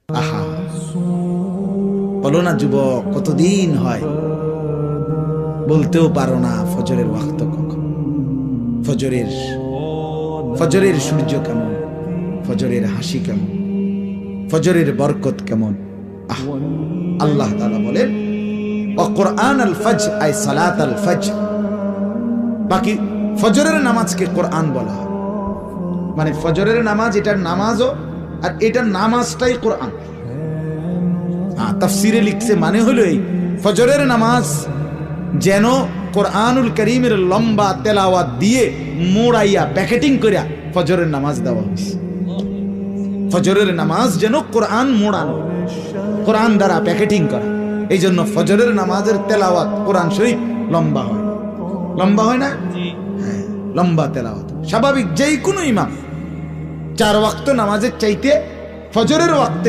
আহা, বলো না যুবক, কতদিন হয় বলতেও পারো না ফজরের ওয়াক্ত কখন, ফজরের সূর্য কেমন, ফজরের হাসি কেমন, ফজরের বরকত কেমন। আল্লাহ তাআলা বলেন কুরআন আল ফজর আই সালাত আল ফজর। বাকি ফজরের নামাজকে কোরআন বলা হয়, মানে ফজরের নামাজ এটার নামাজও, আর এটার নামাজটাই কোরআন। তাফসিরে লিখছে মানে হলো এই, ফজরের নামাজ যেন কোরআনুল কারীমের লম্বা তেলাওয়াত দিয়ে মোড়াইয়া প্যাকেটিং করিয়া ফজরের নামাজ দেওয়া হয়েছে। ফজরের নামাজ যেন কোরআন মোড়ানো, কোরআন দ্বারা প্যাকেটিং করা। এই জন্য ফজরের নামাজের তেলাওয়াত কোরআন শরীফ লম্বা হয়, লম্বা হয় না? হ্যাঁ, লম্বা তেলাওয়াত স্বাভাবিক। যেই কোনো ইমাম 4 ওয়াক্ত নামাজের চাইতে ফজরের ওয়াক্তে